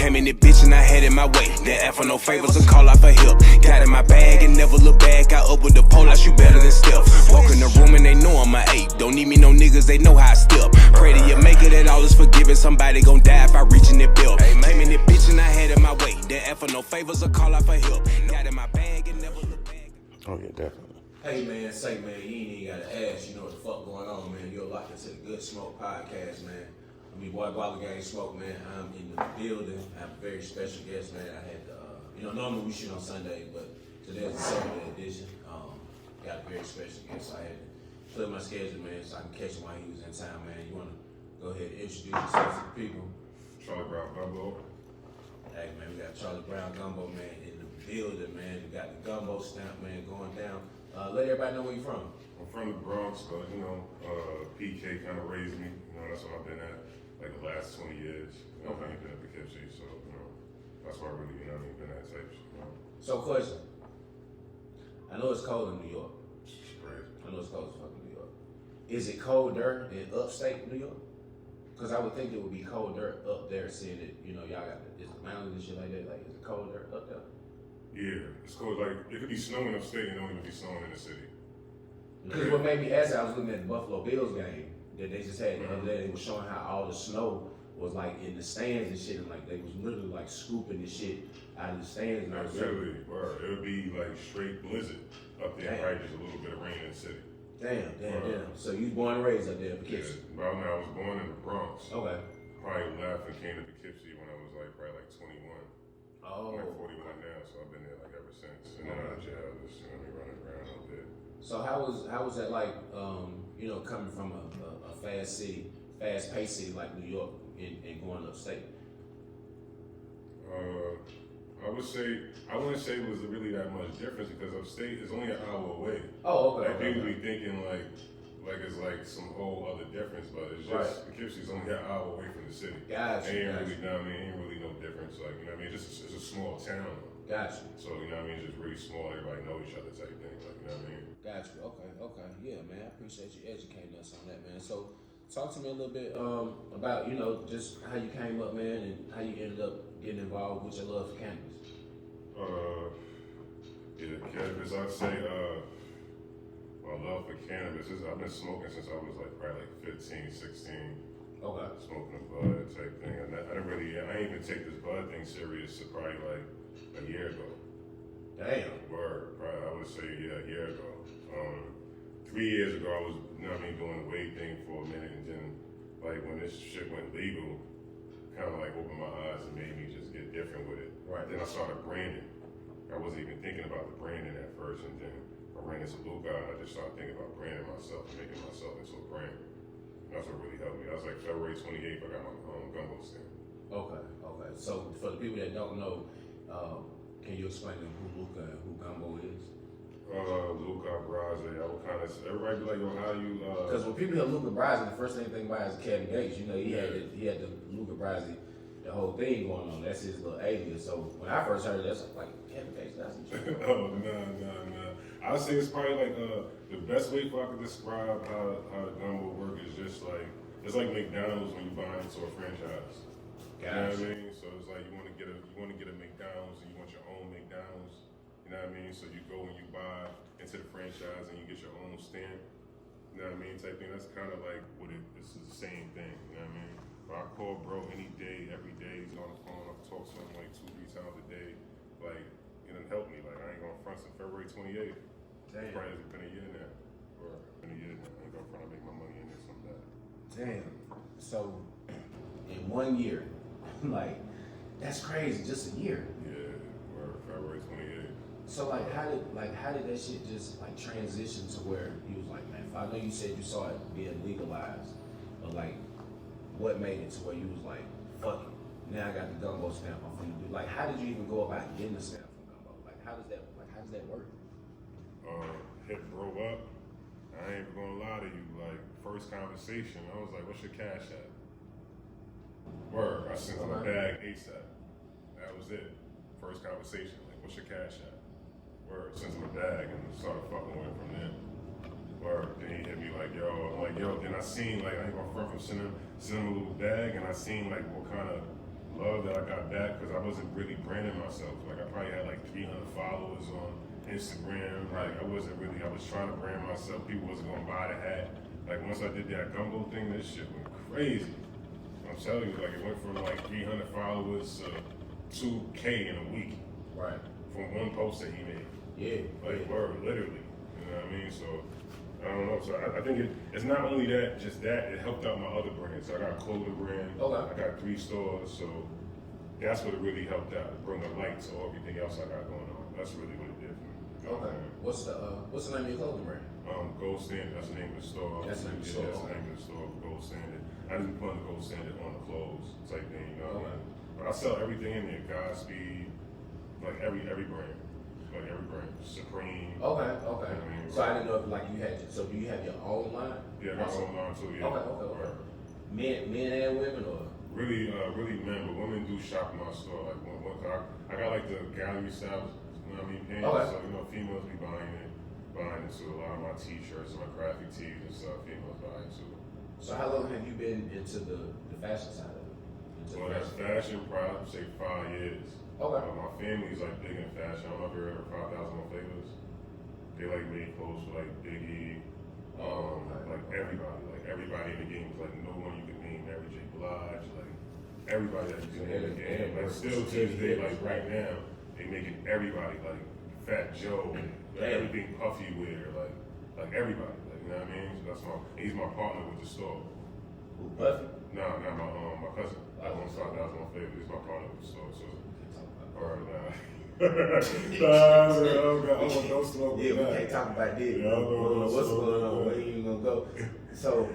Came in the bitch and I had it my way. Didn't ask for no favors or call off a hip. Got in my bag and never look back. Got up with the pole, I shoot better than Steph. Walk in the room and they know I'm a ape. Don't need me no niggas, they know how I step. Pray to your maker that all is forgiven. Somebody gon' die if I reach in the belt. Came in the bitch and I had it my way. Didn't ask for no favors or call off a hip. Got in my bag and never look back. Oh yeah, definitely. Hey man, say man, you ain't even gotta ask, you know what the fuck going on, man. You're locked into the Good Smoke podcast, man. I mean, boy, Guala Gang Smoke, man. I'm in the building. I have a very special guest, man. I had, normally we shoot on Sunday, but today's the Saturday edition. Got a very special guest, so I had to clear my schedule, man, so I can catch him while he was in town, man. You wanna go ahead and introduce yourself to the people? Charlie Brown Gumbo. Hey man, we got Charlie Brown Gumbo, man, in the building, man. We got the Gumbo stamp, man, going down. Let everybody know where you're from. I'm from the Bronx, but PK kind of raised me. That's what I've been at like the last 20 years. Okay. I ain't been at Poughkeepsie, so that's why I really, been at type. So, question. I know it's cold in New York. It's crazy. I know it's cold as fuck in New York. Is it colder in upstate New York? Because I would think it would be colder up there, seeing that y'all got the mountains and shit like that. Like, is it colder up there? Yeah, it's cold. Like it could be snowing upstate and don't even be snowing in the city. Because what made me ask, I was looking at the Buffalo Bills game that they just had the other day. It was showing how all the snow was like in the stands and shit, and like they was literally like scooping the shit out of the stands. And absolutely, it would be like straight blizzard up there, right? Just a little bit of rain in the city. Damn. So you was born and raised up there in Poughkeepsie? Yeah, well, I was born in the Bronx. Okay. Probably left and came to Poughkeepsie when I was probably 21. Oh. I'm 41 now, so I've been there ever since. And then out of jail, just running around out there. So how was that like? Coming from a fast-paced city like New York, and going upstate. I wouldn't say it was really that much difference because upstate is only an hour away. Oh, okay. Like people be thinking like it's like some whole other difference, but it's just Poughkeepsie's only an hour away from the city. Gotcha. Ain't really no difference. Like it's a small town. Gotcha. So it's just really small. Everybody know each other type thing. Gotcha. Okay. Yeah, man. I appreciate you educating us on that, man. So, talk to me a little bit about just how you came up, man, and how you ended up getting involved with your love for cannabis. Cannabis. I'd say my love for cannabis is I've been smoking since I was probably 15, 16. Okay. Smoking a bud type thing, and I didn't even take this bud thing serious to probably a year ago. Damn. Word. Probably, I would say, a year ago. 3 years ago, I was, doing the weed thing for a minute, and then, when this shit went legal, kind of opened my eyes and made me just get different with it. Right. Then I started branding. I wasn't even thinking about the branding at first, and then I ran into Luca, and I just started thinking about branding myself and making myself into a brand. And that's what really helped me. That was February 28th, I got my gumbo stamp. Okay. So, for the people that don't know, can you explain to them who Luca and who Gumbo is? Luca Brasi, I would kind of, everybody be like, yo, how you, Because when people hear Luca Brasi, the first thing they think about is Kevin Gates. He had the Luca Brasi, the whole thing going on. That's his little alias. So when I first heard it, that's like Kevin Gates, that's the truth. Oh, nah. I would say it's probably the best way I could describe how the gumbo work is just it's like McDonald's when you buy into a franchise. Gotcha. You know what I mean? So it's you want to get a McDonald's and you want your own McDonald's. You know what I mean? So you go and you buy into the franchise and you get your own stamp. You know what I mean? Type thing. That's kind of what this is the same thing. You know what I mean? But I call bro any day, every day. He's on the phone. I talk to him 2-3 times a day. It done helped me. I ain't gonna front since February 28th. Damn. Probably it's been a year now. Or been a year now. I ain't gonna front. I make my money in this from that. Damn. So in 1 year, that's crazy. Just a year. Yeah. Or February 28th. So how did that shit just transition to where you was like, man, I know you said you saw it being legalized, but what made it to where you was like, fuck it, now I got the gumbo stamp I'm finna do. How did you even go about getting the stamp from gumbo? How does that work? Hit bro up. I ain't even gonna lie to you. First conversation, I was like, what's your cash at? Word, I sent him a bag ASAP. That was it. First conversation, what's your cash at? Word, sent him a bag and started fucking with him from there. Word, then he hit me yo. I'm yo, then I seen, I ain't gonna front from sending him a little bag, and I seen what kind of love that I got back because I wasn't really branding myself. Like I probably had like 300 followers on Instagram. Like I was trying to brand myself. People wasn't gonna buy the hat. Like once I did that gumbo thing, this shit went crazy. I'm telling you, like it went from like 300 followers to 2K in a week. Right. From one post that he made. Yeah. Like word, literally. You know what I mean? So I don't know. So I think it's not only that, just that, it helped out my other brands. So I got a clothing brand. Okay. I got 3 stores. So that's what it really helped out. Bring a light to everything else I got going on. That's really what it did for me. Okay. What's the name of your clothing brand? Gold Standard. That's the name of the store. That's the name of the store. That's the name of the store. Gold Standard. I just put the Gold Standard on the clothes type thing. You know what I mean? But I sell everything in there. Godspeed, like every brand. Like every brand, Supreme. Okay. I mean, So I didn't know if like you had. So do you have your own line? Yeah, I got my own line too. Yeah. Okay. Right. Men and women, or? Really men, but women do shop in my store. Like I got like the gallery styles. You know what I mean? Pants. Okay. So females be buying it too. A lot of my T-shirts, my graphic tees and stuff. Females buy it too. So how long have you been into the fashion side of it? Well, that's fashion. Probably I'd say 5 years. Okay. My family's like big in fashion. I don't know if you heard of 5,000 More Flavors. They like made clothes for like Biggie, like everybody in the game. Like no one you can name, Mary J. Blige, like everybody that you can name in the game. Like still to this day, like right now, they making everybody like Fat Joe, like everything Puffy wear, like everybody. Like you know what I mean? So that's he's my partner with the store. Who, Puffy? No, not my cousin. That owns 5,000 More Flavors. He's my partner with the store. So. Or don't smoke. Yeah, we can't talk about this. Yeah, What's going on? Where you gonna go? So,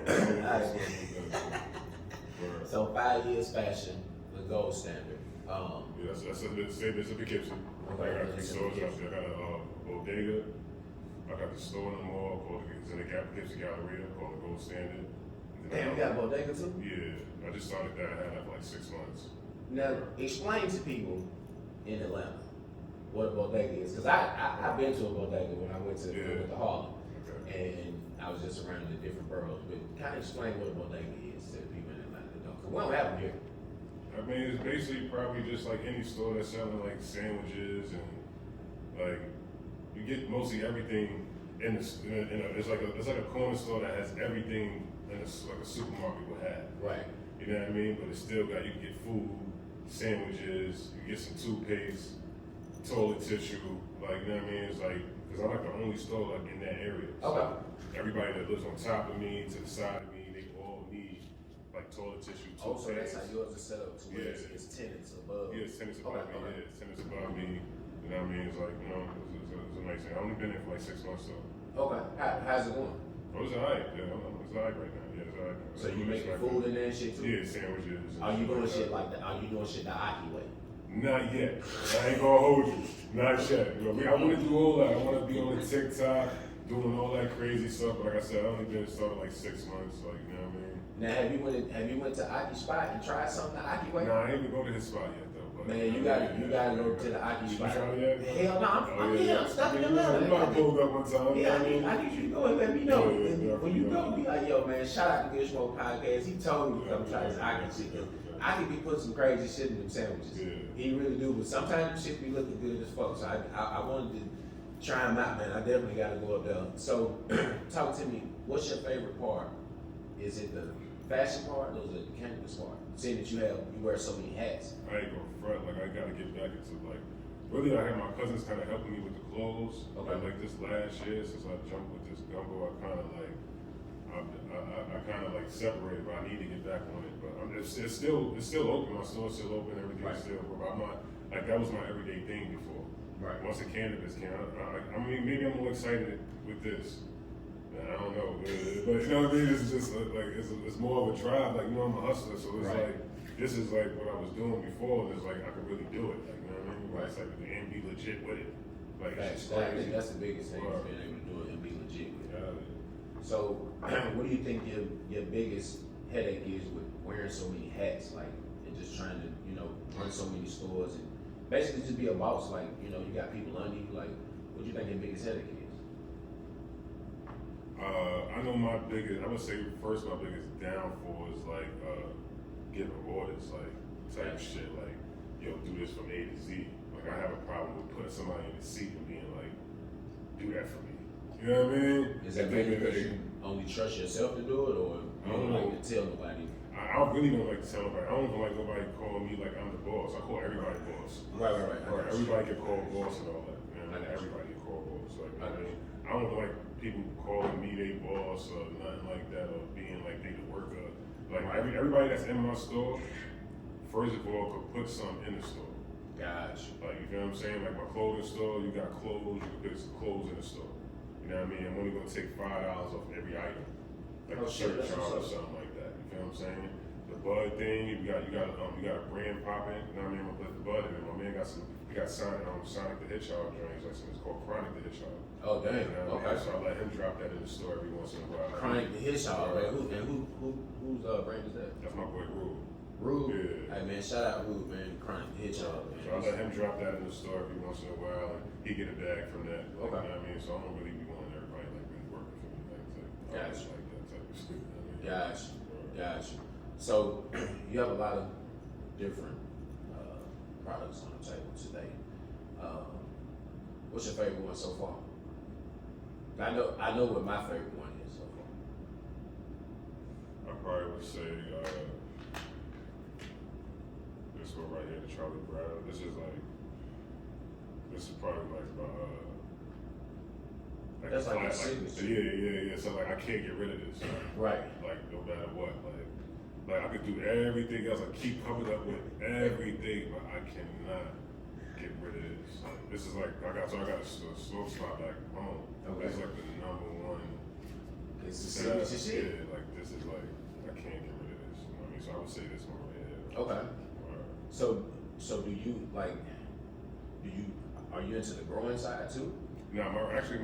so 5 years fashion, the gold standard. Yeah, that's a Poughkeepsie. Okay, I got 3 stores up there. I got a bodega. I got the store in the mall called it's in the Poughkeepsie Galleria called the Gold Standard. Damn, you got a bodega too? Yeah, I just started that. I had that for like 6 months. Now, explain to people in Atlanta what a bodega is, because I've been to a bodega when I went to Harlem, and I was just around the different boroughs. But kind of explain what a bodega is to the people in Atlanta that don't, because we don't have them here. I mean, it's basically probably just like any store that's selling like sandwiches and like you get mostly everything it's like a corner store that has everything like a supermarket would have. Right. You know what I mean? But it's still got, you can get food, sandwiches, you get some toothpaste, toilet tissue, like, you know what I mean? It's like, because I'm like the only store like in that area. So everybody that lives on top of me, to the side of me, they all need like toilet tissue, toothpaste. Oh, so that's how yours is set up to where it's tenants above. Yeah, it's tenants above me, it's tenants above me. You know what I mean? It's like, you know, it's amazing. I've only been there for like 6 months though. Okay, how's it going? Oh, it's alright, yeah, it's alright right now. Yeah, it's alright. So you making food in there and shit too? Yeah, sandwiches. Are you doing shit like that? Are you doing shit the Aki way? Not yet. I ain't gonna hold you. Not yet. I want to do all that. I want to be on the TikTok, doing all that crazy stuff. But like I said, I only been started like 6 months. Like, you know what I mean? Now, have you went to Aki spot and tried something the Aki way? Nah, I ain't even go to his spot yet though. But man, you gotta go to the Aki spot. You tried it yet? Hell no, I'm stuck in Atlanta. You might pulled up one time. Yeah, I need you to go and let me know. Yeah, when you go, be like, yo, man, shout out to Good Smoke Podcast. He told me to come try this Aki shit. I could be putting some crazy shit in them sandwiches. Yeah. He really do, but sometimes shit be looking good as fuck. So I wanted to try them out, man. I definitely got to go up there. So, talk to me. What's your favorite part? Is it the fashion part, or is it the cannabis part? Seeing that you wear so many hats. I ain't gonna front. Like I gotta get back into like. Really, I had my cousins kind of helping me with the clothes. Okay. Like this last year, since I jumped with this gumbo, I kind of like. I kind of like separated, but I need to get back on it. But it's still open. My store's still open. Everything's still open. But I'm not like that was my everyday thing before. Right. Once the cannabis came, I mean, maybe I'm more excited with this. I don't know, but you know what I mean. It's just like it's more of a drive. Like you know, I'm a hustler, so it's like this is like what I was doing before. And it's like I could really do it. Like you know what I mean. Right. It's like and be legit with it. Like it's just I think that's the biggest thing is being able to do it and be legit with it. So, what do you think your biggest headache is with wearing so many hats, like, and just trying to, run so many stores and basically just be a boss? Like, you got people under you. Like, what do you think your biggest headache is? I know I would say first my biggest downfall is like getting orders. Like type of shit. Like, yo, do this from A to Z. Like, I have a problem with putting somebody in the seat and being like, do that for me. You know what I mean? Is that maybe because you only trust yourself to do it, or you don't like to tell nobody? I really don't like to tell nobody. I don't even like nobody calling me like I'm the boss. I call everybody boss. Right. Or everybody can call boss and all that. You know, everybody can call boss. Like, you know what I mean? I don't like people calling me they boss or nothing like that, or being like they the worker. Like everybody that's in my store, first of all, could put something in the store. Gotcha. Like, you feel what I'm saying? Like my clothing store, you got clothes, you can put some clothes in the store. You know what I mean? I'm only gonna take $5 off every item. Like a shirt charge or something like that. You feel what I'm saying? The bud thing, you got a brand popping, you know what I mean? I'm gonna put the bud in it. My man got Sonic the Hedgehog joints, it's called Chronic the Hedgehog. Oh damn. You know Okay. So I let him drop that in the store every once in a while. Chronic the Hedgehog, right? Whose brand is that? That's my boy Rube. Rube. Yeah. Hey man, shout out Rube, man. Chronic the Hedgehog, man. So I let him drop that in the store every once in a while, and he get a bag from that. Like, Okay. You know what I mean? So I don't really be wanting everybody like really working for me. Like, I Gotcha. don't like that type of shit. You know what I mean? Gotcha. So you have a lot of different products on the table today. What's your favorite one so far? I know what my favorite one is so far. I probably would say this one right here, the Charlie Brown. This is probably like That's like a signature. Yeah. So like I can't get rid of this. Right. Like no matter what. Like I could do everything else. I keep coming up with everything, but I cannot get rid of this. Like, this is like I got a slow spot back home. Okay. It's like the number one. It's the signature shit. Yeah, like this is like I can't get rid of this. You know what I mean? So I would say this one right here. Okay. So do you are you into the growing side too? No, my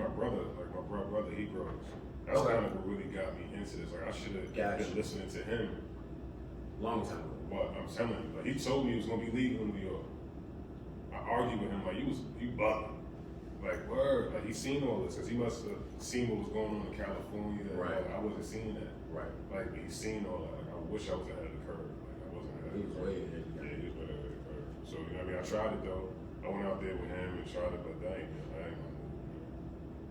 brother, he grows. That's Okay. kind of what really got me into this. Like I should have been listening to him. Long time ago. But I'm telling you, like he told me it was gonna be legal in New York. I argued with him like you bugging. Like word, like he seen all this, cause he must have seen what was going on in California. Right. Like, I wasn't seeing that. Right. Like he seen all that. Like I wish I was ahead of the curve. Like I wasn't ahead He of was the curve. way ahead. Yeah, he was way ahead of the curve. So you know what I mean? I tried it though. I went out there with him and tried it, but that ain't gonna move.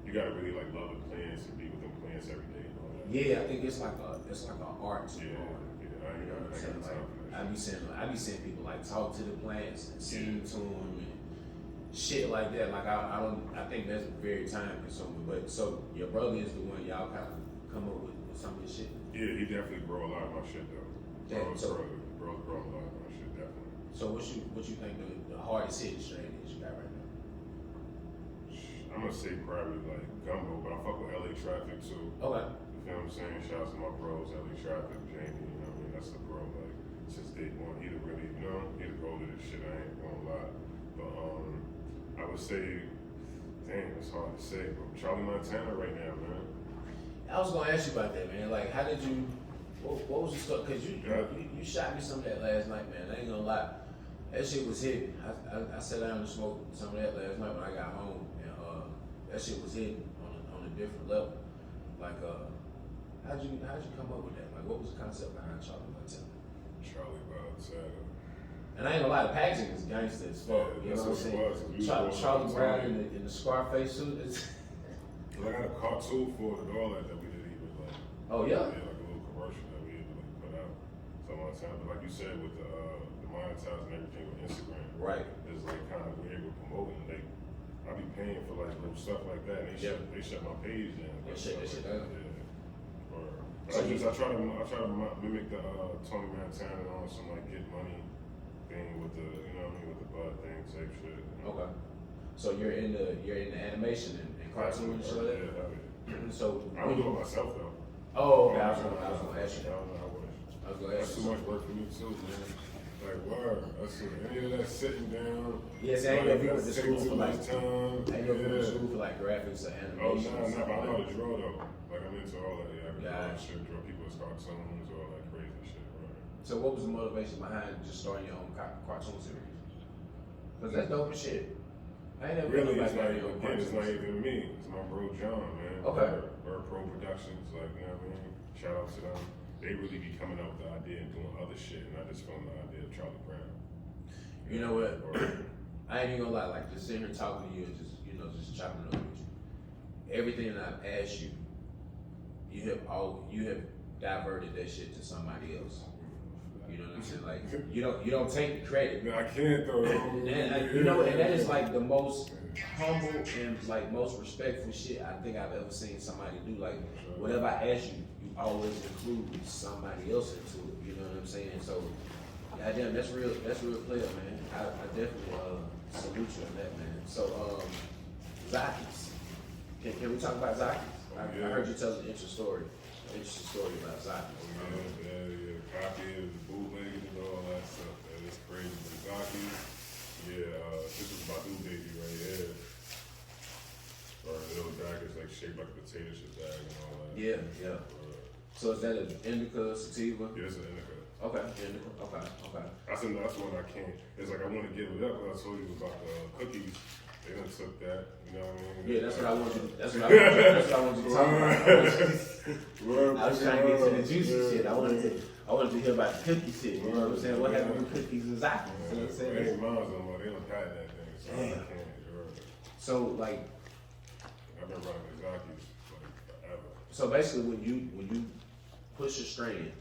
You gotta really like love the plants and be with them plants every day and all that. Yeah, I think it's like an art to Yeah, growing. yeah. I ain't got time for that. I be seeing people like talk to the plants and sing to them and shit like that. Like I think that's very time consuming. But so your brother is the one y'all kind of come up with some of this shit. Yeah, he definitely grow a lot of my shit though. Damn, Bro's growing a lot of my shit, definitely. So what you think the hardest hitting strain is you got right now? I'm gonna say probably like Gumbo, but I fuck with LA Traffic too. Okay. You feel what I'm saying? Shouts to my bros, LA Traffic, Jamie, you know what I mean? That's the bro, like, since day one, he the really, you know, he the go to this shit, I ain't gonna lie. But, I would say, damn, it's hard to say, but Charlie Montana right now, man. I was gonna ask you about that, man. Like, how did you? What was the stuff? Cause you shot me some of that last night, man. I ain't gonna lie, that shit was hitting. I sat down and smoked some of that last night when I got home, and that shit was hitting on a different level. Like, how'd you come up with that? Like, what was the concept behind Charlie Montana? Charlie Montana. And I ain't gonna lie, the packaging is gangster as fuck. Yeah, You know what I'm saying? Charlie Brown in the Scarface suit. I got a cartoon for it and all that we didn't even like. Oh yeah. Yeah, like a little commercial that we didn't like put out. So Montana, but like you said, with the monetizing everything with Instagram, Right. it's like kind of weird with promoting. Like I be paying for like little stuff like that, and they shut my page down. They shut that shit down. Yeah. So I try to mimic the Tony Montana on some like get money thing with the with the bud thing type shit. You know? Okay. So you're in the animation and cartoon and shit like that? Yeah. So I don't do it myself though. Oh, okay. I was gonna ask you. I wish. I was gonna ask That's you. too much work for me too, man. Like word. That's any of that sitting down. Yes, I ain't know if you went to school for like time. I ain't know if you went to school for like graphics or Oh animation. no, but I know how to draw though. Like I'm into all that. Yeah, I can Yeah. draw shit, draw people's cartoons, all that crazy shit. Right. So what was the motivation behind just starting your own cartoon series? Cause that's dope as shit. I ain't never Really, been it's like not again, it's not even me. It's my bro John, man. Okay. Bird Pro Productions, like you know what I mean. Shout out to them. They really be coming up with the idea and doing other shit, and I just found the idea of trying Charlie Brown. You know what? I ain't even gonna lie, like just sitting here talking to you and just, you know, just chopping it up with you. Everything that I've asked you, you have diverted that shit to somebody else. You know what I'm saying? Like you don't take the credit. No, I can't though. You know, and that is like the most humble and like most respectful shit I think I've ever seen somebody do. Like whatever I ask you, you always include somebody else into it. You know what I'm saying? So, goddamn, that's real player, man. I definitely salute you on that, man. So, Zakis, can we talk about Zakis? I heard you tell an interesting story about Zakis. Yeah, copy, bootleg, and all that stuff. Man. It's crazy. But Zakis, this is my new baby right here. Or a little bag is like shaped like a potato chip bag and all that. Yeah. So is that an indica sativa? Yeah, it's an indica. Okay, indica. Okay. That's one I can't. It's like I want to give it up, but I told you about the cookies. They done took that. You know what I mean? Yeah, that's what I want you. That's what I want you to talk about. I was trying to get to the juicy shit. I wanted to hear about the cookie shit. You know what I'm saying? What happened with cookies and Zakis? You know what I'm saying? They ain't mine no more. They don't got that thing. So I can't. So like, I've been running with Zakis like forever. So basically, when you push a strain,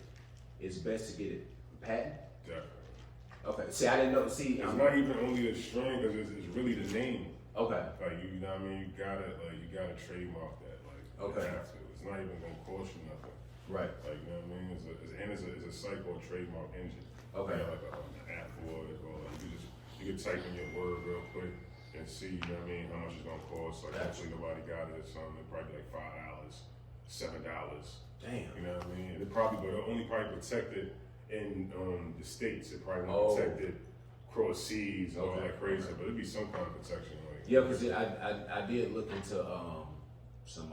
it's best to get it patent. Definitely. Okay. See, I didn't know. See, it's not even only the strain because it's really the name. Okay. Like you know what I mean? You gotta trademark that. Like okay. You have to. It's not even gonna cost you nothing. Right. Like you know what I mean? It's a site called Trademark Engine. Okay. You know, like an app for it, or like you can type in your word real quick and see, you know what I mean, how much it's gonna cost. Like hopefully nobody got it or something. Probably like $5, $7. Damn. You know what I mean? It probably, but it'll only probably protected in the States. It probably won't protected across seas and all that crazy. But it'd be some kind of protection. Like, yeah, because I did look into some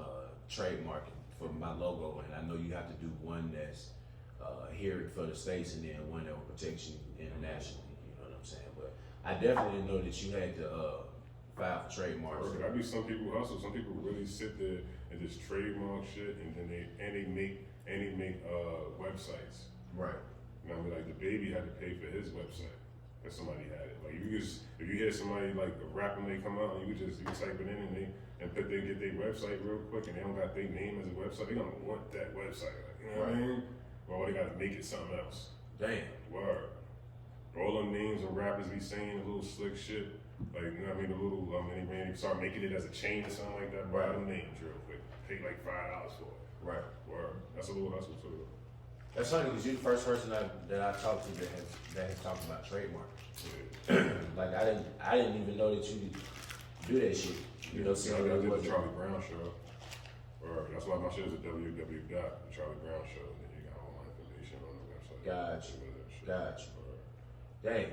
trademarking for my logo, and I know you have to do one that's here for the States and then one that will protect you internationally. You know what I'm saying? But I definitely didn't know that you had to file for trademarks. I do. Some people hustle. Some people really sit there and just trademark shit, and then they make websites. Right. You know what I mean? Like the baby had to pay for his website because somebody had it. Like if you hear somebody like a rapper may come out, and you type it in and get their website real quick, and they don't got their name as a website. They gonna want that website. Like, you know what I mean? Well, they gotta make it something else. Damn. Word. All them names of rappers be saying a little slick shit. Like, you know what I mean? They start making it as a chain or something like that. Buy them names real quick. Pay like $5 for it. Right. Word. That's a little hustle too. That's funny because you're the first person that I talked to that has talked about trademark. Yeah. Like I didn't even know that you do that shit. You know, see, I did the Charlie Brown show. Or that's why my show is at www.charliebrown.show. And then you got all my information on the website. Gotcha. Damn.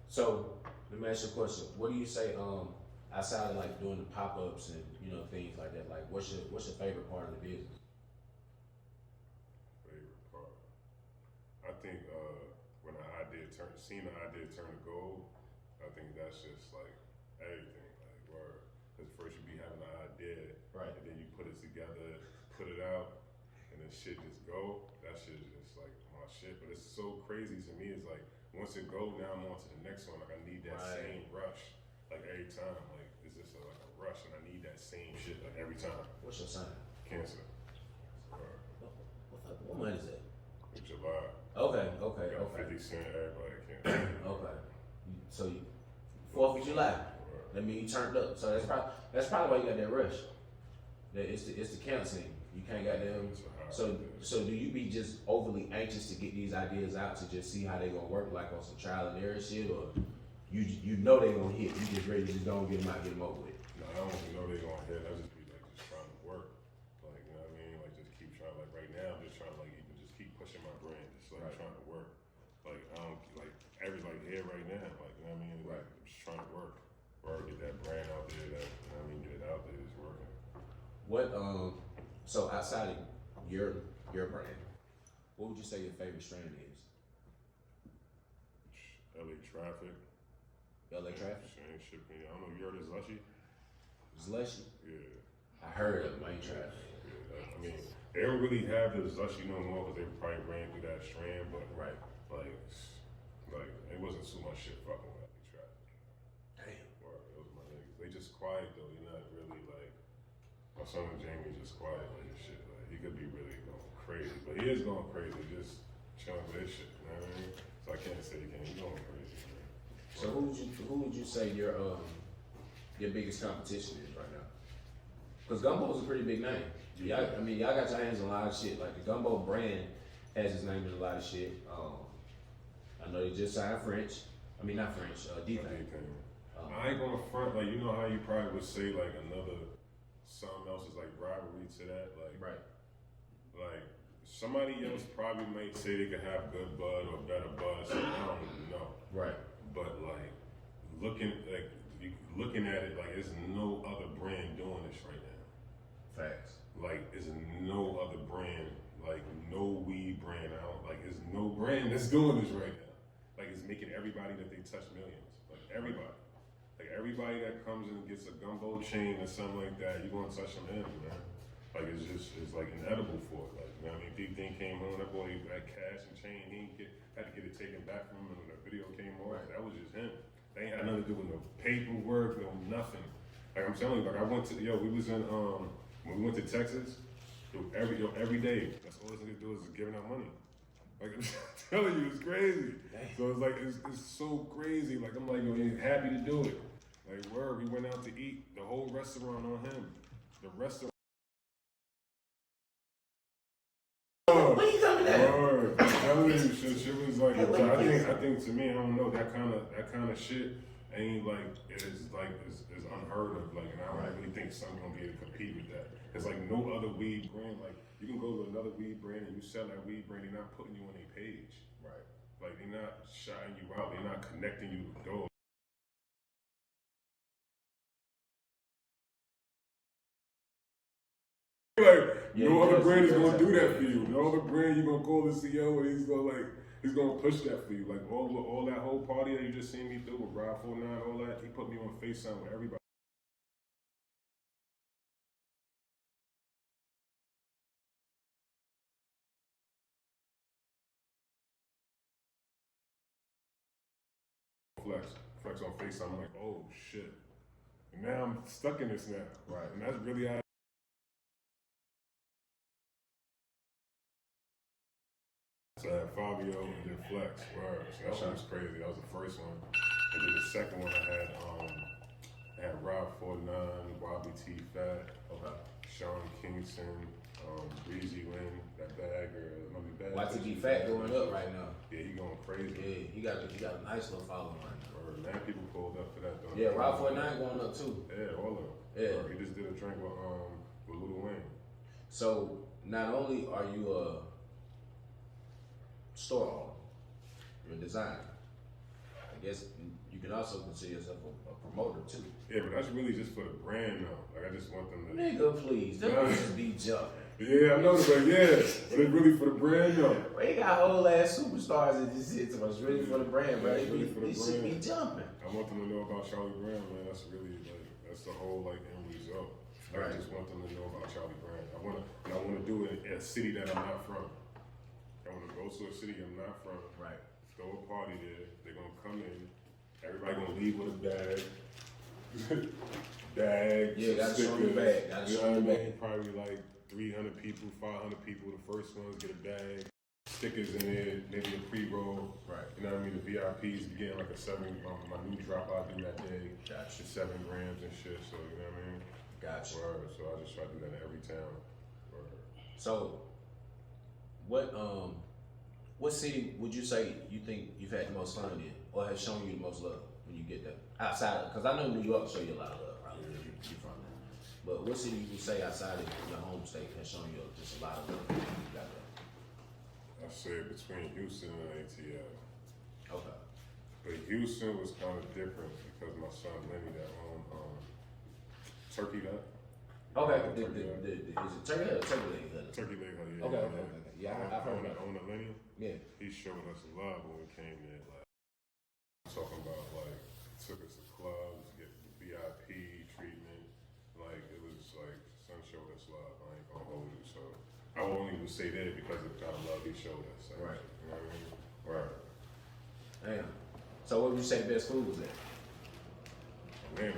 So let me ask you a question. What do you say outside of like doing the pop-ups and things like that? Like what's your favorite part of the business? Favorite part? I think when seeing the idea turn to gold, I think that's just like everything. Like where because first you be having the idea, right, and then you put it together, put it out, and then shit just go. That shit is just like my shit. But it's so crazy to me. It's like once it go, now I'm on to the next one. Like I need that same rush, like every time. Like it's just like a rush, and I need that same shit like every time. What's your sign? Cancer. What month is that? July. Okay. 50 Cent, everybody cancer. Okay. So 4th of July. That means you turned up. So that's probably why you got that rush. It's the counseling. You can't got them. So do you be just overly anxious to get these ideas out to just see how they gonna work, like on some trial and error shit, or you know they gonna hit? You just ready to just go and get them out, get them over with. No, I don't even know they gonna hit. I just be like just trying to work, like you know what I mean. Like just keep trying. Like right now, I'm just trying to like even just keep pushing my brand, just like trying to work. Like I don't like everybody here right now. Like you know what I mean. Like I'm just trying to work. Or get that brand out there that, you know what I mean, get it out there, it's working. What, so outside of your brand, what would you say your favorite strain is? LA Traffic. LA Traffic? Same shipping. I don't know, you heard of Zlushy? Zlushy? Yeah. I heard of it, I ain't tried it. Yeah, I mean, they don't really have the Zlushy no more because they probably ran through that strand, but right. Like, too much shit fucking with me, trap. Damn. Word, those my niggas. They just quiet though. They're not really like. My son Jamie just quiet like this shit. Like he could be really going crazy, but he is going crazy. Just chilling with this shit. You know what I mean? So I can't say he can't. He's going crazy. Man. So who would you say your biggest competition is right now? Because Gumbo is a pretty big name. Y'all, I mean, y'all got your hands on a lot of shit. Like the Gumbo brand has his name in a lot of shit. I know they just signed French. I mean, not French. D-Thing. I ain't gonna front like you know how you probably would say like another something else is like rivalry to that. Like Right. Like somebody else probably might say they could have good bud or better bud. So I don't even know. Right. But like looking at it like there's no other brand doing this right now. Facts. Like there's no other brand, like no weed brand out. Like there's no brand that's doing this right now. Like it's making everybody that they touch millions. Like everybody. Like everybody that comes and gets a gumbo chain or something like that, you're gonna touch them in, man. Like it's like inedible for it. Like you know what I mean, D-Thing came home, that boy had cash and chain, had to get it taken back from him when the video came on. That was just him. They ain't had nothing to do with no paperwork, no nothing. Like I'm telling you, like I went to we was in when we went to Texas, every day, that's all this nigga do is giving out money. Like I'm telling you, it's crazy. Dang. So it's like it's so crazy. Like I'm like, yo, he's happy to do it. Like word, we went out to eat, the whole restaurant on him. The restaurant. Where you coming at? Word, I'm telling you, shit was like. I think to me, I don't know that kind of shit ain't like is unheard of. Like, and I don't really think someone's gonna be able to compete with that. It's like no other weed brand. Like you can go to another weed brand and you sell that weed brand, they're not putting you on their page. Right. Like they're not shouting you out. They're not connecting you with those. Like no other brand is gonna do that for you. No other brand you're gonna call the CEO and he's gonna push that for you. Like all that whole party that you just seen me through with Ride 49, all that, he put me on FaceTime with everybody. Flex on FaceTime. I'm like, oh shit. And now I'm stuck in this now. Right. And that's really how. So I had Fabio and then Flex. Word. So that shit was crazy. That was the first one. And then the second one I had Rob 49, Bobby T Fat, Sean Kingston, Breezy Lynn, that bagger, YTB Fat going up right now. Yeah, he going crazy. Yeah, he got a nice little following right now. Man, people pulled up for that though. Yeah, Rob 49 going up too. Yeah, all of them. Yeah. He just did a drink with Lil Wayne. So not only are you a store owner, you're a designer. I guess you can also consider yourself a promoter too. Yeah, but that's really just for the brand though. Like I just want them to. Nigga, please, them bitches be jumping. Yeah, I know, but yeah, but it's really for the brand though. We got whole ass superstars in this shit, so it's really for the brand, bro. Really for the brand. Should be jumping. I want them to know about Charlie Brown, man. That's really like that's the whole like end result. I just want them to know about Charlie Brown. I wanna do it in a city that I'm not from. I wanna go to a city I'm not from. Right. Throw a party there. They're gonna come in. Everybody gonna leave with a bag. Bag. Yeah, gotta show me bag. Gotta show me bag. Probably like 300 people, 500 people. The first ones get a bag. Stickers in there, maybe a pre-roll. Right. You know what I mean? The VIPs be getting like a 7. My new drop I do that day. Gotcha. 7 grams and shit. So you know what I mean? Gotcha. Word. So I just try to do that in every town. Word. So, what city would you say you think you've had the most fun in, or has shown you the most love when you get there? Outside, because I know New York show you a lot of love, probably because you're from there. But what city you would say outside of your home state has shown you just a lot of love when you got there? I say between Houston and ATL. Okay. But Houston was kind of different because my son Lenny that owned Turkey Hut. Okay. Is it Turkey Hut or Turkey Leg Hut? Turkey Leg Hut, yeah. Okay. Yeah, I've heard that. Owner Lenny. Yeah. He showed us love when we came there. Like talking about like took us to clubs, get the VIP treatment. Like it was like son showed us love. I ain't gonna hold you. So I only would say that because of the kind of love he showed us. Like, right. You know what I mean? Right. Damn. So what would you say the best food was at? Man,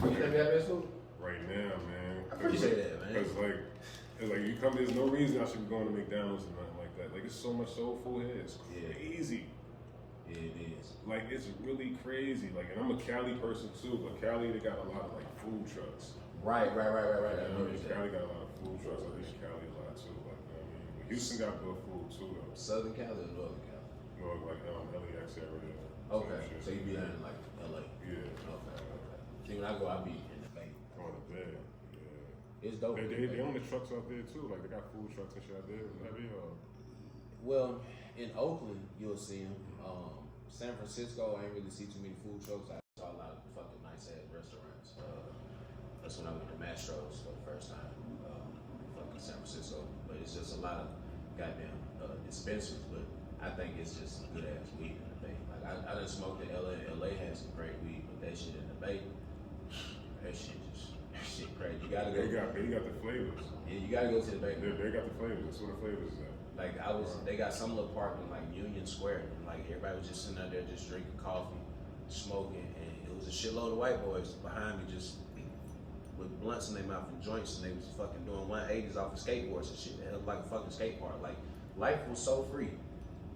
You think we have best food? right now, man. I appreciate that, man. Because like you come, there's no reason I should be going to McDonald's or nothing like that. Like it's so much soul food here. It's crazy. Yeah, it is. Like it's really crazy. Like, and I'm a Cali person too, but Cali they got a lot of like food trucks. Right. I mean, Cali got a lot of food trucks. I think Cali a lot too. Like, I mean, Houston got good food too though. Southern Cali or Northern Cali? You know, like LAX area. Okay, so you be down in like LA? Yeah. Okay. See, when I go, I be in the Bay. Going to bed. Yeah. It's dope. They own the trucks out there too. Like they got food trucks and shit out there. Well, in Oakland, you'll see them. San Francisco, I ain't really see too many food trucks. I saw a lot of fucking nice ass restaurants. That's when I went to Mastro's for the first time. Fucking San Francisco, but it's just a lot of goddamn dispensaries. But I think it's just good ass weed in the Bay. Like I done smoked in LA. LA has some great weed, but that shit in the Bay, that shit crazy. You gotta go. They got the flavors. Yeah, you gotta go to the Bay. They got the flavors. That's what the flavors is at. Like they got some little park in like Union Square, and like everybody was just sitting out there just drinking coffee, smoking, and it was a shitload of white boys behind me just with blunts in their mouth and joints, and they was fucking doing 180s off of skateboards and shit. It was like a fucking skate park. Like life was so free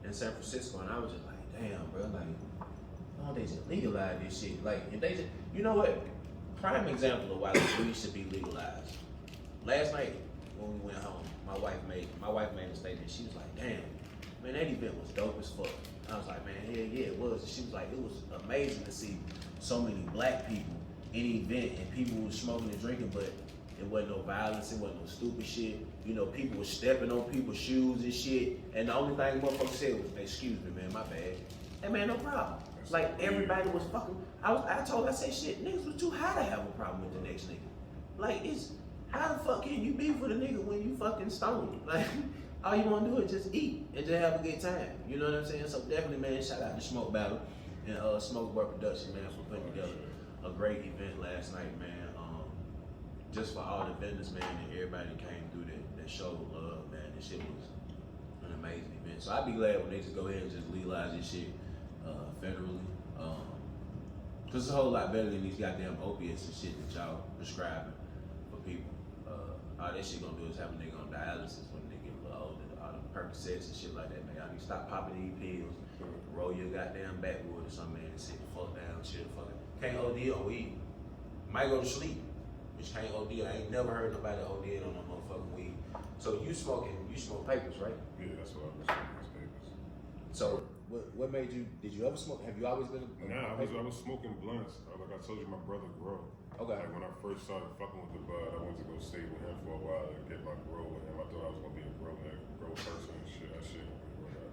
in San Francisco, and I was just like, damn, bro, like, oh, they just legalized this shit. Like, if they just, you know what? Prime example of why weed should be legalized. Last night when we went home, my wife made a statement. She was like, damn, man, that event was dope as fuck. I was like, man, hell yeah, it was. And she was like, it was amazing to see so many black people in the event, and people were smoking and drinking, but it wasn't no violence, it wasn't no stupid shit. You know, people were stepping on people's shoes and shit, and the only thing motherfuckers said was, excuse me, man, my bad. Hey, man, no problem. Like, everybody was fucking, I said, shit, niggas was too high to have a problem with the next nigga. Like, how the fuck can you beef with a nigga when you fucking stoned? Like, all you want to do is just eat and just have a good time. You know what I'm saying? So definitely, man, shout out to Smoke Battle and Smoke Boy Production, man, for putting together a great event last night, man. Just for all the vendors, man, and everybody that came through that showed love, man. This shit was an amazing event. So I'd be glad when they just go ahead and just legalize this shit federally. Cause it's a whole lot better than these goddamn opiates and shit that y'all prescribing for people. All that shit gonna do is have a nigga on dialysis when they get a little older. All the Percocets and shit like that, man. Y'all need to stop popping these pills. Roll your goddamn backwood or something, man, and sit the fuck down, chill the fuck out. Can't OD on weed. Might go to sleep, but you can't OD. I ain't never heard nobody OD on no motherfucking weed. So you smoke papers, right? Yeah, that's what I was smoking, papers. So what made you, did you ever smoke? Have you always been Nah, I was smoking blunts. Like I told you, my brother grow. Okay. Like when I first started fucking with the bud, I went to go stay with him for a while and get my grow with him. I thought I was gonna be a grow person and shit. That shit didn't work out.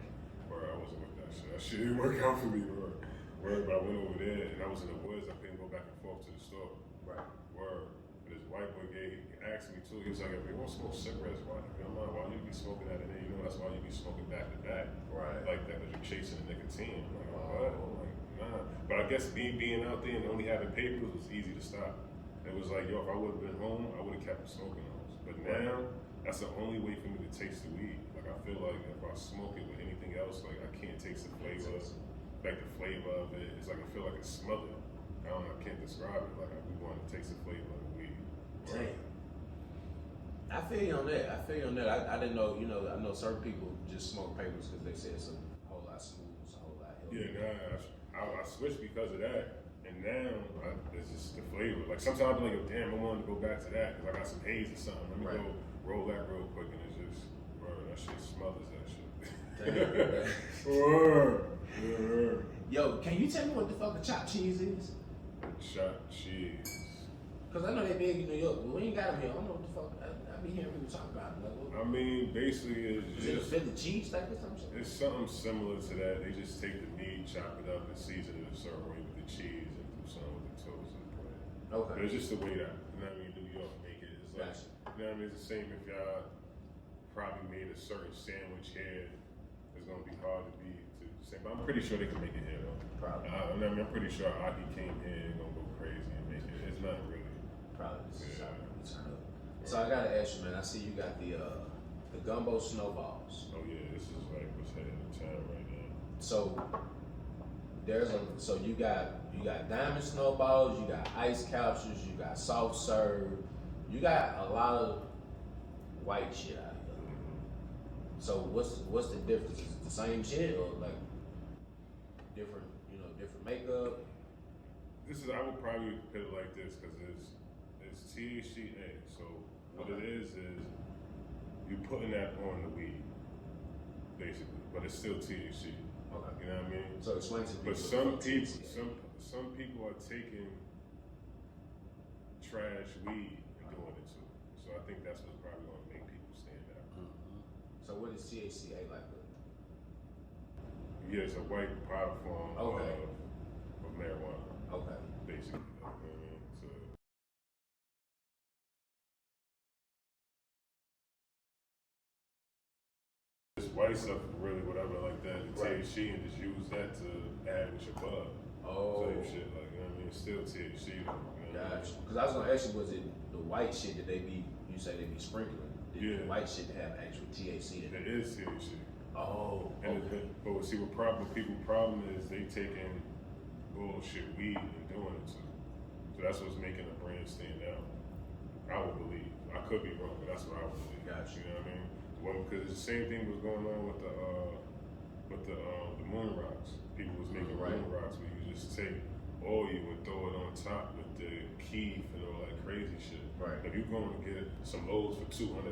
Or I wasn't with that shit. That shit didn't work out for me, bro. Word, but I went over there and I was in the woods. I couldn't go back and forth to the store. Right. Word. And this white boy he asked me too. He was like, if you want to smoke cigarettes, why you be smoking that in there? You know that's why you be smoking back to back. Right. Like that because you're chasing the nicotine. I'm like, what? I'm like, nah. But I guess me being out there and only having papers was easy to stop. It was like, yo, if I would have been home, I would have kept smoking those. But now, that's the only way for me to taste the weed. Like I feel like if I smoke it with anything else, like I can't taste the flavor. Like the flavor of it, it's like I feel like it's smothered. I can't describe it. Like I be wanting to taste the flavor of the weed. Damn. I feel you on that. I didn't know, I know certain people just smoke papers because they say it's a whole lot smooth, it's a whole lot healthy. Yeah, nah, I switched because of that. And now, it's just the flavor. Like sometimes I'll be like, damn, I wanted to go back to that because I got some haze or something. Let me go roll that real quick and it's just, bro, that shit smothers that shit. Yo, can you tell me what the fuck a chopped cheese is? Chopped cheese. Cause I know they big in New York, but we ain't got them here. I don't know what the fuck. I be hearing people talk about it. Like, I mean, basically, it's is it a just Philly cheese type or something? it's something similar to that. They just take the meat, chop it up, and season it a certain way with the cheese and do something with the toast and the bread. Okay. But it's just the way that New York make it. It's like, it's the same if y'all probably made a certain sandwich here. It's gonna be hard to be the same. But I'm pretty sure they can make it here though. Probably. I'm pretty sure Aki came here and gonna go crazy and make it. It's not really. Probably just turn up. So I gotta ask you, man. I see you got the gumbo snowballs. Oh yeah, this is like what's headed in town right now. So So you got diamond snowballs, you got ice capsules, you got soft serve, you got a lot of white shit out here. So what's the difference? Is it the same shit or like different makeup? I would probably put it like this because it's THCA. So what it is you putting that on the weed, basically, but it's still THC. Okay. You know what I mean? So explain to people. But some people are taking trash weed and doing it too. So I think that's what's probably going to make people stand out. Mm-hmm. So what is THCA like? Yeah, it's a white powder form of marijuana. Okay. Basically. You know what I mean? So, this white stuff, really, whatever, like that, the THC, and just use that to add with your bud. Same shit, like, you know what I mean? It's still THC, though. You know Gotcha. Because I was gonna ask you, was it the white shit that you say they be sprinkling? The white shit that have actual THC in it? It is THC. Oh, and okay. But see, what people's problem is they taking bullshit weed and doing it too. So that's what's making the brand stand out. I would believe. I could be wrong, but that's what I would believe. Gotcha. You know what I mean? Well, because the same thing was going on with the moon rocks. People was making moon rocks where you just take oil and throw it on top with the keef and all that crazy shit. Right. If you're going to get some O's for $200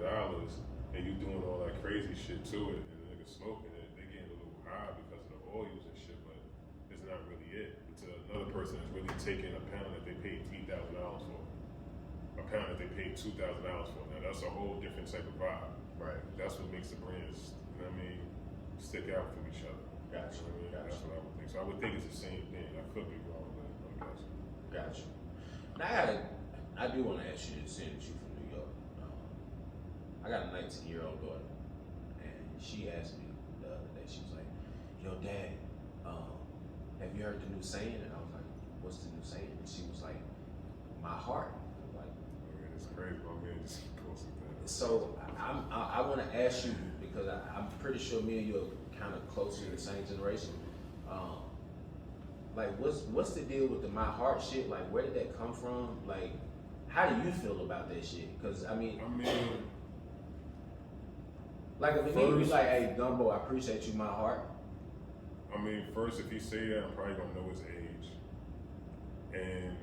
and you doing all that crazy shit to it, and the niggas smoking it, they getting a little high because of the oils and shit, but it's not really it. To another person that's really taking a pound that they paid $3,000 for, a pound that they paid $2,000 for. Now that's a whole different type of vibe. Right. That's what makes the brands, you know what I mean, stick out from each other. Gotcha. You know what I mean? That's what I would think. So I would think it's the same thing. I could be wrong, but I'm guessing. Gotcha. Now I do want to ask you this, since you from New York. I got a 19-year-old daughter, and she asked me the other day. She was like, "Yo, Dad, have you heard the new saying?" And I was like, "What's the new saying?" And she was like, "My heart." I was like, "Oh man, it's crazy. My man just goes with that." So I want to ask you, because I'm pretty sure me and you are kind of close in the same generation. Like, what's the deal with the my heart shit? Like, where did that come from? Like, how do you feel about that shit? Because I mean, like, if a nigga be like, "Hey, Gumbo, I appreciate you, my heart." I mean, first, if he say that, I'm probably gonna know his age, and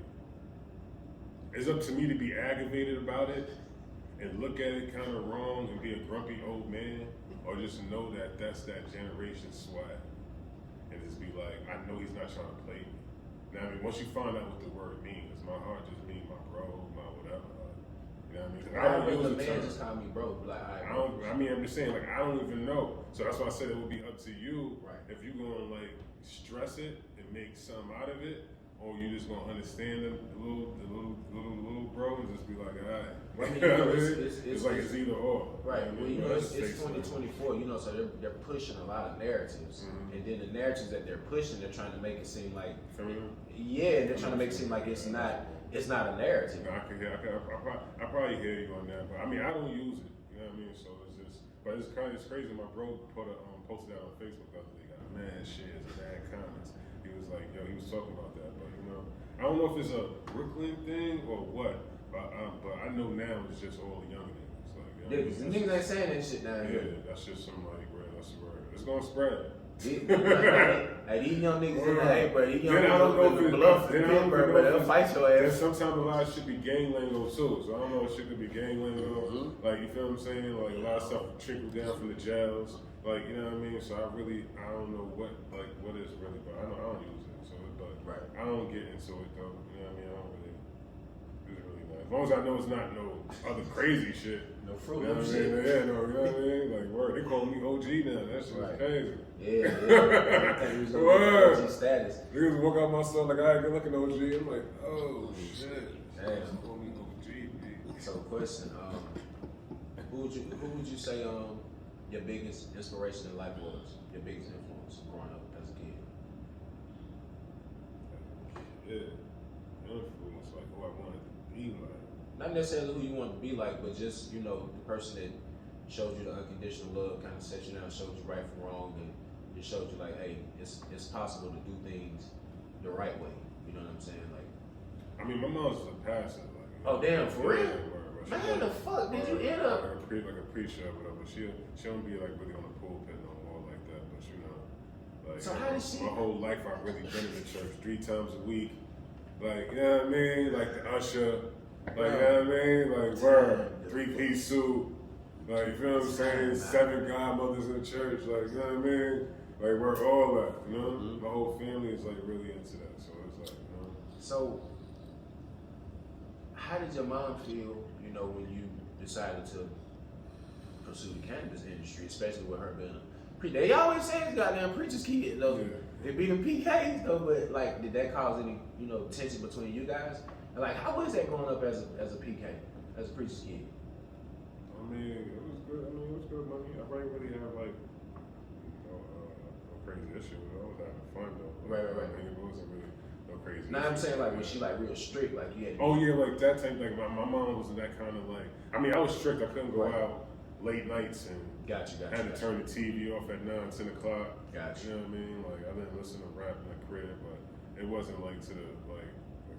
it's up to me to be aggravated about it and look at it kind of wrong and be a grumpy old man, or just know that that's that generation swag. And just be like, I know he's not trying to play me. Now, I mean, once you find out what the word means, my heart just means my bro, my whatever. You know what I mean? I don't use the man just call me bro. Like, I mean, I'm just saying, like, I don't even know. So that's why I said it would be up to you. Right. If you're gonna like stress it and make something out of it, or you just gonna understand the little bro and just be like, all right. Well, I mean, it's like it's either or. Right. You know, well, you know, it's 2024. You know, so they're pushing a lot of narratives, and then the narratives that they're pushing, they're trying to make it seem like, they're trying to make it seem like it's not a narrative. No, I probably hear you on that, but I mean, I don't use it. You know what I mean? So but it's crazy. My bro posted that on Facebook the other day. Got mad shares and mad comments. He was like, he was talking about that, but you know, I don't know if it's a Brooklyn thing or what, but I know now it's just all the young niggas. Like, you know, the niggas ain't saying that shit down here. Yeah, that's just some like, bro, that's the word. It's gonna spread. Hey, these young niggas in the bro, these young niggas in the bluff, but they'll fight your ass. Sometimes a lot of shit be gang lingo too, so I don't know if shit could be gang lingo. Like, you feel what I'm saying? Like, a lot of stuff trickle down from the jails. Like, you know what I mean? So I don't know what is really, but I don't use it. So, but I don't get into it though. You know what I mean? I don't really. It's really not. As long as I know it's not no other crazy shit. No fruit. You know what I mean? Yeah, no, you know what I mean? Like, word, they call me OG now. That shit's crazy. Yeah. I think we was OG status. Niggas walk out my store like, I ain't good looking OG. I'm like, oh shit. Damn. Call me OG, man. So, question: who would you say your biggest inspiration in life was? Your biggest influence growing up as a kid? Yeah, influence, like who I wanted to be like. Not necessarily who you want to be like, but just, the person that showed you the unconditional love, kind of set you down, showed you right from wrong, and it showed you like, hey, it's possible to do things the right way. You know what I'm saying? Like, I mean, my mom's a pastor. Like, oh damn, for real? She Man, the fuck did you end up? Like a preacher or whatever. She don't be like really on the pulpit no more like that. But you know, like So how did she? my whole life I've really been in the church 3 times a week. Like, you know what I mean? Like the usher. Like, you know what I mean? Like, word, 3-piece suit. Like, you feel what I'm saying? 7 godmothers in the church. Like, you know what I mean? Like, we're all that, you know? Mm-hmm. My whole family is like really into that. So it's like, you know. So, how did your mom feel, you know, when you decided to pursue the cannabis industry, especially with her being a preacher? They always say it's goddamn preacher's kid, though. Yeah. It be them PKs, though, but, like, did that cause any, you know, tension between you guys? And, like, how was that growing up as a PK, as a preacher's kid? I mean, it was good. I mean, it was good money. I didn't really have, like, no crazy issue. I was having fun, though. Right. I mean, it wasn't really no crazy Now issue. I'm saying, like, was she, like, real strict? Like, you had to Oh yeah, like that type. Like my mom was that kind of like. I mean, I was strict. I couldn't go Right. out late nights and Got you. had to turn the TV off at 9, 10 o'clock. Got You know what I mean? Like I didn't listen to rap in the crib, but it wasn't like to the like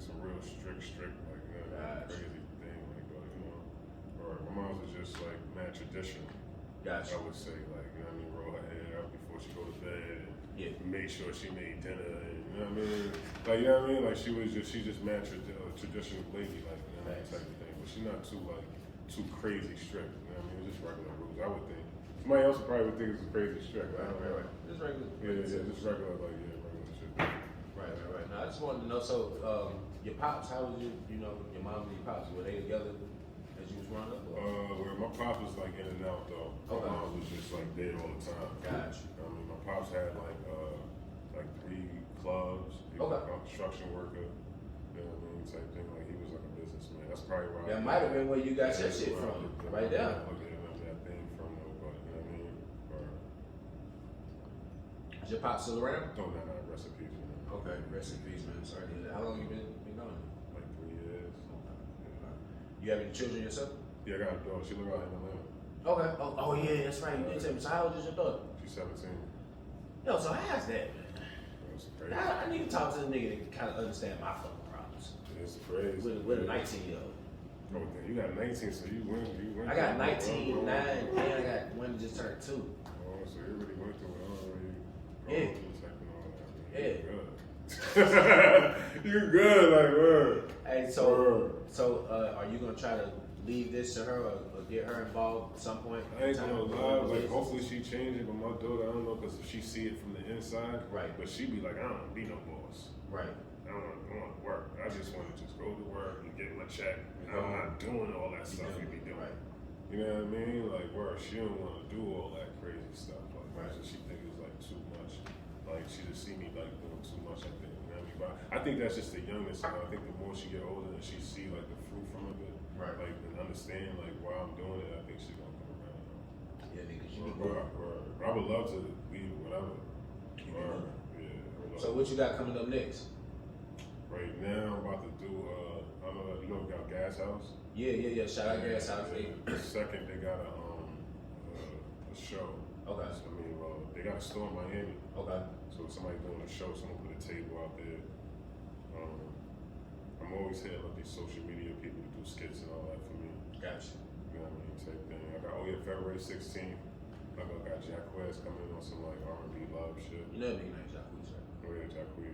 some real strict like you know, Gotcha. crazy thing like you know. Or my mom was just like mad traditional. Gotcha. I would say like you know what I mean, roll her hair out before she go to bed. Yeah. Make sure she made dinner, and you know what I mean. Like you know what I mean. Like she just mad traditional lady, like you know that type of thing. But she's not too crazy strict. You know what I mean? It's just regular rules. I would think. Somebody else probably would think it's crazy strict. Right. Just regular. Yeah, just regular, like regular shit. Right. Now I just wanted to know. So, your pops, how was you know, your mom and your pops, were they together as you was growing up? Where my pops was like in and out though. Okay. My mom was just like there all the time. Gotcha. I mean, my pops had like 3 clubs. He was Okay. like a construction worker. You know what I mean? Type thing. Like he was like a businessman. That's probably where That might have been where you got your shit from, right there. Okay, that thing from though, but you know what I mean? Or, Is your pops still around? don't know that recipes, you know. Okay, rest in peace, man. Sorry to hear that. How long you been gone? Like 3 years. You have any children yourself? Yeah, I got a daughter. She live out in Atlanta. Okay. Oh yeah, that's right. You did tell me. So how old is your daughter? She's 17. Yo, so how's that, man? It's crazy. I need to talk to the nigga to kind of understand my fucking problems. It's crazy. With a 19-year-old. Oh, damn, you got 19, so you win. I got 19, 9, and I got one that just turned 2. Oh, so you really went through it already. Yeah. Yeah. You good, like, word. Hey, so are you gonna try to leave this to her or get her involved at some point? I ain't gonna lie, like, hopefully she changes, but my daughter, I don't know, because if she see it from the inside, Right. But she be like, I don't want to be no boss. Right. I don't want to work. I just want to just go to work and get my check. I'm not doing all that stuff you be doing. Right. You know what I mean? Like, where she don't want to do all that crazy stuff. Like, Right. so she think it's like too much. Like, she just see me like doing too much. I think. You know what I mean? But I think that's just the youngest. And I think the more she get older and she see like the fruit from it, Right. like and understand like why I'm doing it, I think she's gonna come around. Yeah, nigga, you be Or, good. I would love to leave whatever. You be Or, good. yeah. I would love So what you got coming up next? Right now, I'm about to do. I don't know. You know, we got Gas House. Yeah. Shout out Gas House. Hey. Second, they got a show. Okay. I mean, they got a store in Miami. Okay. So somebody doing a show, someone put a table out there. I'm always hitting up these social media people to do skits and all that for me. Gotcha. You know what I mean? Same thing. I got February 16th. I got Jack West coming in on some like R&B love shit. You know that nigga named Jacquees, right? Oh yeah, Jack West.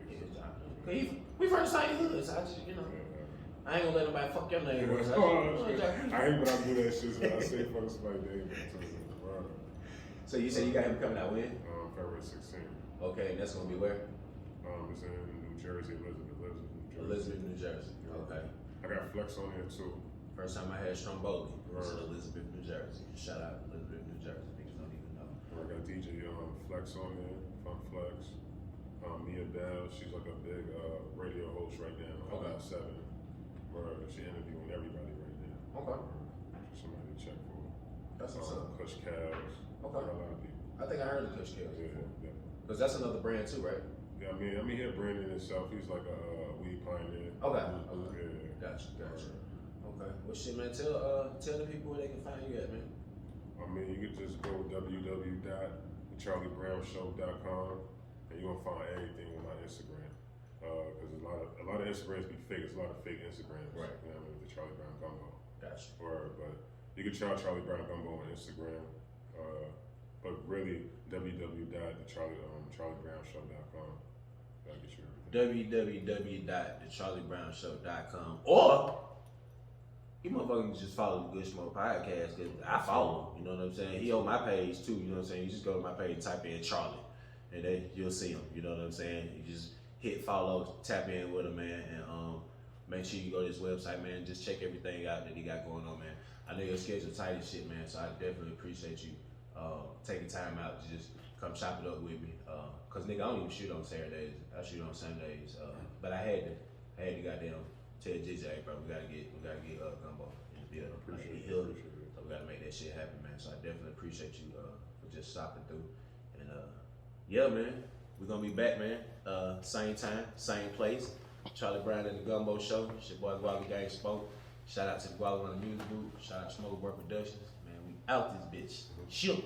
We from the same hood, so I just, you know. I ain't gonna let nobody fuck your name. Yeah. I hate when I do that shit. So I say fuck somebody's name. So you said you got him coming out when? February 16th. Okay, and that's gonna be where? It's in New Jersey, Elizabeth, New Jersey. Elizabeth, New Jersey. Okay. I got Flex on there too. First time I had Stromboli was in Right. Elizabeth, New Jersey. Shout out Elizabeth, New Jersey. Niggas don't even know. I got DJ Flex on there, Fun Flex. Mia Bell, she's like a big radio host right now. Okay. 7. Where she interviewing everybody right now. Okay. Somebody to check for. That's what's up. Kush Cows. Okay. Got a lot of people. I think I heard of Kush Kills Yeah, before. yeah. Because that's another brand too, right? Yeah, I mean, here Brandon himself, he's like a weed pioneer. Okay. Yeah. Gotcha. Okay. Well, shit, man. Tell the people where they can find you at, man. I mean, you could just go thecharliebrown.show.com, and you're gonna find everything on my Instagram. Because a lot of Instagrams be fake. It's a lot of fake Instagrams. Right. You know what I mean? With the Charlie Brown Gumbo. Gotcha. But you can try Charlie Brown Gumbo on Instagram. But really, www.charliebrown.show.com. That'll get you everything. www.thecharliebrown.show.com, or you motherfuckers can just follow the Good Smoke Podcast, because I follow him, you know what I'm saying? He on my page too, you know what I'm saying? You just go to my page, type in Charlie, and then you'll see him, you know what I'm saying? You just hit follow, tap in with him, man, and make sure you go to his website, man. Just check everything out that he got going on, man. I know your schedule tight as shit, man, so I definitely appreciate you taking time out to just come chop it up with me. Cause nigga, I don't even shoot on Saturdays. I shoot on Sundays. But I had to goddamn tell JJ, bro, we gotta get Gumbo in the building. Appreciate it. So we gotta make that shit happen, man. So I definitely appreciate you for just stopping through. And yeah, man, we're gonna be back, man. Same time, same place. Charlie Brown and the Gumbo Show. It's your boy Guava Gang Spoke. Shout out to the Guava on the Music Group. Shout out to Smoke Work Productions. Man, we out this bitch. Shoot.